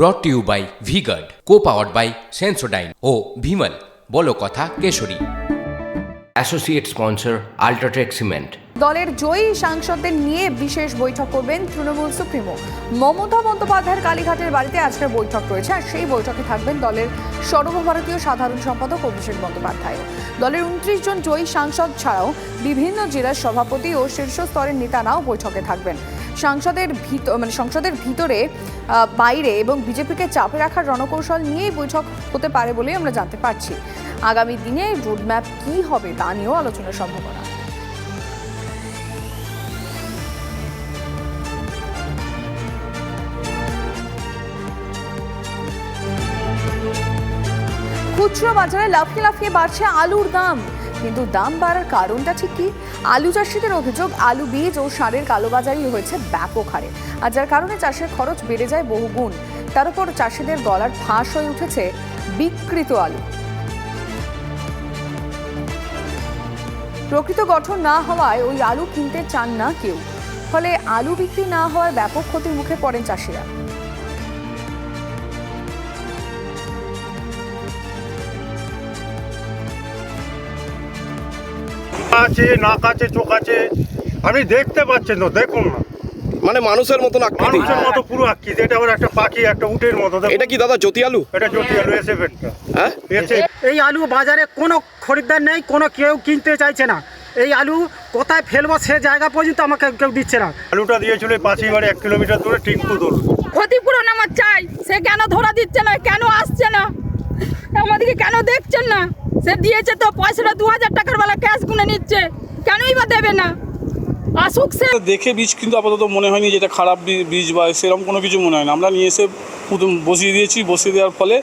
ব্রট to you by V Guard, co powered by Sensodyne ও ভিমল বলো কথা Kesari. Associate sponsor UltraTech cement. দলের জয়ী সাংসদদের নিয়ে বিশেষ বৈঠক করবেন তৃণমূল সুপ্রিমো মমতা বন্দ্যোপাধ্যায়ের কালীঘাটের বাড়িতে আজকের বৈঠক রয়েছে। আর সেই বৈঠকে থাকবেন দলের সর্বভারতীয় সাধারণ সম্পাদক অভিষেক বন্দ্যোপাধ্যায়। দলের 29 জন জয়ী সাংসদ ছাড়াও বিভিন্ন জেলার সভাপতি ও শীর্ষ স্তরের নেতারাও বৈঠকে থাকবেন। সংসদের ভিতরে বাইরে এবং বিজেপিকে চাপে রাখার রণকৌশল নিয়েই বৈঠক হতে পারে বলেই আমরা জানতে পারছি। আগামী দিনে রোডম্যাপ কি হবে তা নিয়েও আলোচনার সম্ভাবনা। খুচরো বাজারে লাফিয়ে লাফিয়ে বাড়ছে আলুর দাম, কিন্তু দাম বাড়ার কারণটা ঠিক কি? আলু চাষিদের অভিযোগ আলু বীজ ও সারের কালোবাজারি হয়েছে ব্যাপক হারে, আর যার কারণে চাষের খরচ বেড়ে যায় বহুগুণ। তার উপর চাষিদের গলার ফাঁস হয়ে উঠেছে বিকৃত আলু। প্রকৃত গঠন না হওয়ায় ওই আলু কিনতে চান না কেউ, ফলে আলু বিক্রি না হওয়ার ব্যাপক ক্ষতির মুখে পড়েন চাষিরা। আছে নাক আছে চোখ আছে, আপনি দেখতে পাচ্ছেন তো, দেখুন না, মানে মানুষের মতন আকৃতি, মানুষের মতো পুরো আকৃতি। এটা আবার একটা পাখি, একটা উটের মতো। এটা কি দাদা জ্যোতি আলু? এটা জ্যোতি আলু এসেভেনটা। হ্যাঁ, এই আলু বাজারে কোনো খরিদ্দার নেই, কোনো কেউ কিনতে চাইছে না। এই আলু কোথায় ফেলবো সে জায়গা পর্যন্ত আমাকে কেউ দিচ্ছে না। আলুটা দিয়েছিল পাশেই বাড়ি 1 কিলোমিটার দূরে টিঙ্কু দোল। ক্ষতিপূরণ আমার চাই, সে কেন ধরা দিচ্ছে না, কেন আসছে না, আমাদেরকে কেন দেখছেন না? সে দিয়েছে তো পয়সাটা 2000 টাকার বেলা ক্যাশ গুনে নিচ্ছে, কেনই বা দেবে না? আসুক সে। দেখে বীজ কিন্তু আপাতত মনে হয়নি যেটা খারাপ বীজ বা সেরকম কোনো কিছু মনে হয় না। আমরা নিয়ে এসে বসিয়ে দিয়েছি, বসিয়ে দেওয়ার ফলে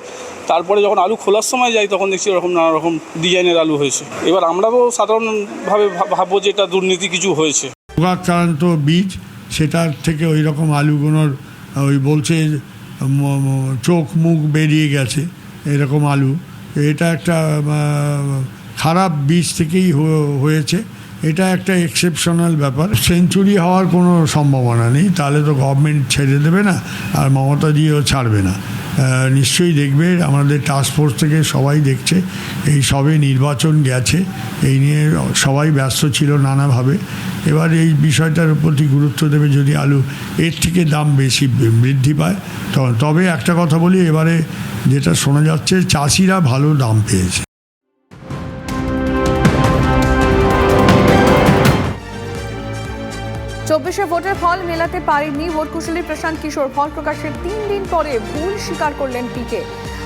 তারপরে যখন আলু খোলার সময় যাই তখন দেখছি এরকম নানা রকম ডিজাইনের আলু হয়েছে। এবার আমরা তো সাধারণভাবে ভাববো যে এটা দুর্নীতি কিছু হয়েছে। রোগাক্রান্ত বীজ, সেটার থেকে ওই রকম আলুগুলোর ওই বলছে চোখ মুখ বেরিয়ে গেছে এরকম আলু। এটা একটা খারাপ বীজ থেকেই হয়েছে। এটা একটা এক্সেপশনাল ব্যাপার। সেঞ্চুরি হওয়ার কোনো সম্ভাবনা নেই, তাহলে তো গভর্নমেন্ট ছেড়ে দেবে না, আর মমতা দিয়েও ছাড়বে না। নিশ্চয়ই দেখবে, আমাদের টাস্ক ফোর্স থেকে সবাই দেখছে। এই সবে নির্বাচন গেছে, এই নিয়ে সবাই ব্যস্ত ছিল নানাভাবে। এবার এই বিষয়টার প্রতি গুরুত্ব দেবে যদি আলু এর থেকে দাম বেশি বৃদ্ধি পায় তবে একটা কথা বলি, এবারে যেটা শোনা যাচ্ছে চাষিরা ভালো দাম পেয়েছে। 24শে ভোটের ফল মেলাতে পারেননি ভোট কুশলী প্রশান্ত কিশোর। ফল প্রকাশের 3 দিন পরে ভুল স্বীকার করলেন পিকে,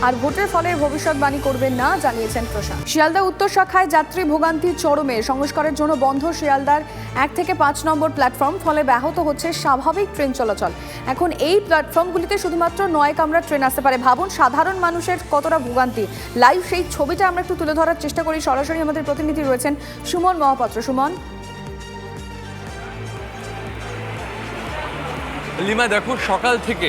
আর ভোটের ফলের ভবিষ্যৎবাণী করবেন না জানিয়েছেন প্রশান্ত। শিয়ালদা উত্তর শাখায় যাত্রী ভোগান্তি চরমে। সংস্কারের জন্য বন্ধ শিয়ালদার 1 থেকে 5 নম্বর প্ল্যাটফর্ম, ফলে ব্যাহত হচ্ছে স্বাভাবিক ট্রেন চলাচল। এখন এই প্ল্যাটফর্মগুলিতে শুধুমাত্র 9 কামরা ট্রেন আসতে পারে। ভাবুন সাধারণ মানুষের কতটা ভোগান্তি। লাইভ সেই ছবিটা আমরা একটু তুলে ধরার চেষ্টা করি। সরাসরি আমাদের প্রতিনিধি রয়েছেন সুমন মহাপাত্র। সুমন। লিমা, দেখো সকাল থেকে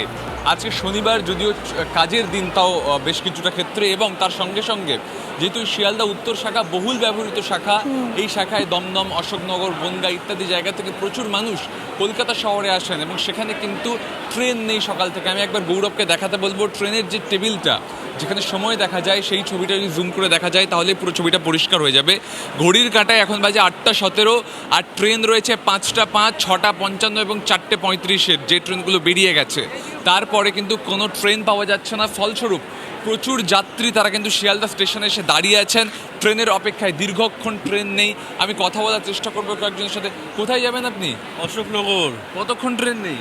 আজকে শনিবার, যদিও কাজের দিন, তাও বেশ কিছুটা ক্ষেত্রে, এবং তার সঙ্গে সঙ্গে যেহেতু শিয়ালদা উত্তর শাখা বহুল ব্যবহৃত শাখা, এই শাখায় দমদম, অশোকনগর, বনগাঁ ইত্যাদি জায়গা থেকে প্রচুর মানুষ কলকাতা শহরে আসেন, এবং সেখানে কিন্তু ট্রেন নেই সকাল থেকে। আমি একবার গৌরবকে দেখাতে বলবো ট্রেনের যে টেবিলটা, যেখানে সময় দেখা যায়, সেই ছবিটা যদি জুম করে দেখা যায় তাহলে পুরো ছবিটা পরিষ্কার হয়ে যাবে। ঘড়ির কাঁটায় এখন বাজে 8টা 17, আর ট্রেন রয়েছে 5টা 5, 6টা 55 এবং 4টে 35-এর, যে ট্রেনগুলো বেরিয়ে গেছে। তারপরে কিন্তু কোনো ট্রেন পাওয়া যাচ্ছে না, ফলস্বরূপ প্রচুর যাত্রী তারা কিন্তু শিয়ালদা স্টেশনে এসে দাঁড়িয়ে আছেন ট্রেনের অপেক্ষায়। দীর্ঘক্ষণ ট্রেন নেই। আমি কথা বলার চেষ্টা করবো কয়েকজনের সাথে। কোথায় যাবেন আপনি? অশোকনগর। কতক্ষণ ট্রেন নেই?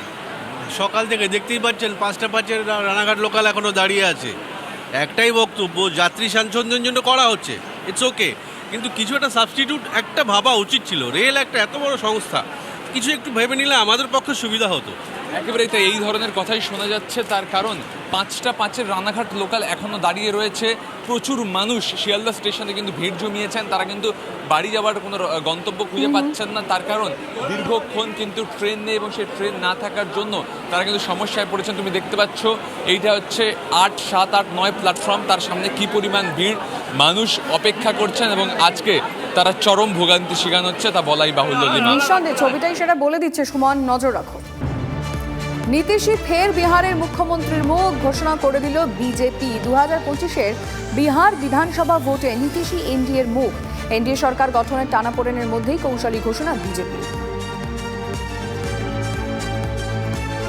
সকাল থেকে দেখতেই পাচ্ছেন 5টা 5-এর রানাঘাট লোকাল এখনও দাঁড়িয়ে আছে। একটাই বক্তব্য, যাত্রী স্বাচ্ছন্দ্যের জন্য করা হচ্ছে, ইটস ওকে, কিন্তু কিছু একটা সাবস্টিটিউট একটা ভাবা উচিত ছিল। রেল একটা এত বড় সংস্থা, কিছু একটু ভেবে নিলে আমাদের পক্ষে সুবিধা হতো। একেবারেই তাই, এই ধরনের কথাই শোনা যাচ্ছে। তার কারণ 5টা 5-এর রানাঘাট লোকাল এখনও দাঁড়িয়ে রয়েছে। প্রচুর মানুষ শিয়ালদা স্টেশনে কিন্তু ভিড় জমিয়েছেন, তারা কিন্তু বাড়ি যাওয়ার কোনো গন্তব্য খুঁজে পাচ্ছেন না। তার কারণ দীর্ঘক্ষণ কিন্তু ট্রেন নেই, এবং সেই ট্রেন না থাকার জন্য তারা কিন্তু সমস্যায় পড়েছেন। তুমি দেখতে পাচ্ছ এইটা হচ্ছে 8, 7, 8, 9 প্ল্যাটফর্ম, তার সামনে কি পরিমাণ ভিড়, মানুষ অপেক্ষা করছেন, এবং আজকে তারা চরম ভোগান্তি শিকার হচ্ছে, তা বলাই বাহুল্য। নিঃসন্দেহে ছবিটাই সেটা বলে দিচ্ছে। সুমন, নজর রাখো। নীতিশই ফের বিহারের মুখ্যমন্ত্রীর মুখ, ঘোষণা করে দিল বিজেপি। 2025-এর বিহার বিধানসভা ভোটে নীতিশই এনডিএর মুখ। এনডিএ সরকার গঠনের টানাপোড়েনের মধ্যেই কৌশলী ঘোষণা বিজেপি।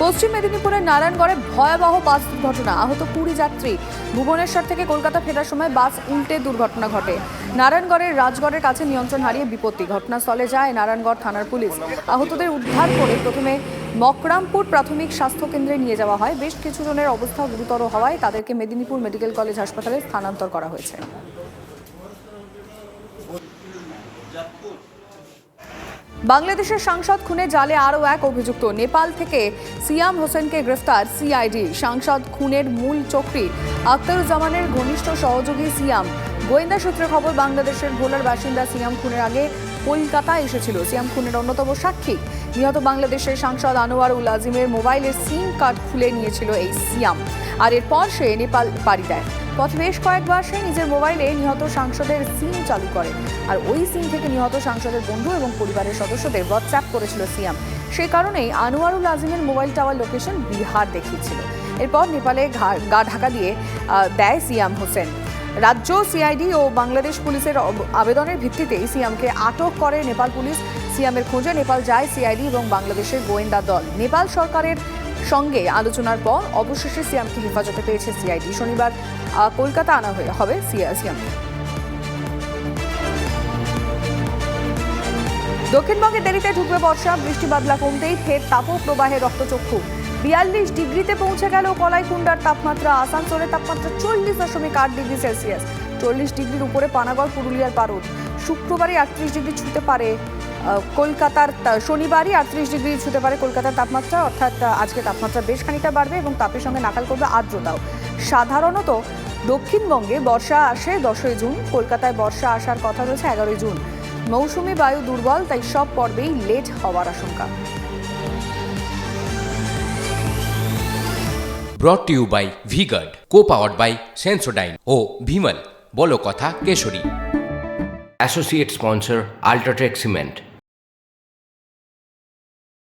পশ্চিম মেদিনীপুরের নারায়ণগড়ে ভয়াবহ বাস দুর্ঘটনা, আহত 20 যাত্রী। ভুবনেশ্বর থেকে কলকাতা ফেরার সময় বাস উল্টে দুর্ঘটনা ঘটে। নারায়ণগড়ের রাজগড়ের কাছে নিয়ন্ত্রণ হারিয়ে বিপত্তি। ঘটনাস্থলে যায় নারায়ণগড় থানার পুলিশ। আহতদের উদ্ধার করে প্রথমে মকরামপুর প্রাথমিক স্বাস্থ্য কেন্দ্রে নিয়ে যাওয়া হয়। বেশ কিছু জনের অবস্থা গুরুতর হওয়ায় তাদেরকে মেদিনীপুর মেডিকেল কলেজ হাসপাতালে স্থানান্তর করা হয়েছে। বাংলাদেশের সাংসদ খুনে জালে আরও এক অভিযুক্ত। নেপাল থেকে সিয়াম হোসেনকে গ্রেফতার সিআইডি। সাংসদ খুনের মূল চক্রী আখতারুজ্জামানের ঘনিষ্ঠ সহযোগী সিয়াম। গোয়েন্দা সূত্রে খবর, বাংলাদেশের ভোলার বাসিন্দা সিয়াম খুনের আগে কলকাতা এসেছিল। সিয়াম খুনের অন্যতম সাক্ষী নিহত বাংলাদেশের সাংসদ আনোয়ারুল আজিমের মোবাইলের সিম কার্ড খুলে নিয়েছিল এই সিয়াম, আর এরপর সে নেপাল পাড়ি দেয়। পথে বেশ কয়েকবার সে নিজের মোবাইলে নিহত সাংসদের সিম চালু করে, আর ওই সিম থেকে নিহত সাংসদের বন্ধু এবং পরিবারের সদস্যদের হোয়াটসঅ্যাপ করেছিল সিয়াম। সেই কারণেই আনোয়ারুল আজিমের মোবাইল টাওয়ার লোকেশন বিহার দেখিয়েছিল। এরপর নেপালে গা ঢাকা দিয়ে দেয় সিয়াম হোসেন। রাজ্য সিআইডি ও বাংলাদেশ পুলিশের আবেদনের ভিত্তিতেই সিয়ামকে আটক করে নেপাল পুলিশ। সিয়ামের খোঁজে নেপাল যায় সিআইডি এবং বাংলাদেশের গোয়েন্দা দল। নেপাল সরকারের সঙ্গে আলোচনার পর অবশেষে সিয়ামকে হেফাজতে পেয়েছে সিআইডি। শনিবার কলকাতা আনা হবে সিয়ামকে। দক্ষিণবঙ্গে দেরিতে ঢুকবে বর্ষা। বৃষ্টি বাদলা কমতেই ফের তাপপ্রবাহে রক্তচক্ষু। 42 ডিগ্রিতে পৌঁছে গেল কলাইকুণ্ডার তাপমাত্রা। আসানসোলের তাপমাত্রা 40.8 ডিগ্রি সেলসিয়াস। 40 ডিগ্রির উপরে পানাগড়, পুরুলিয়ার পারদ। শুক্রবারই 38 ডিগ্রি ছুঁতে পারে কলকাতার, শনিবারই 38 ডিগ্রি ছুঁতে পারে কলকাতার তাপমাত্রা। অর্থাৎ আজকে তাপমাত্রা বেশ খানিকটা বাড়বে এবং তাপের সঙ্গে নাকাল করবে আর্দ্রতাও। সাধারণত দক্ষিণবঙ্গে বর্ষা আসে 10 জুন। কলকাতায় বর্ষা আসার কথা রয়েছে 11 জুন। মৌসুমি বায়ু দুর্বল, তাই সব পর্বেই লেট হওয়ার আশঙ্কা। Brought to you by V-Guard, co-powered by Sensodyne O Bhimal, বলো কথা Keshari. Associate sponsor Ultratech Cement.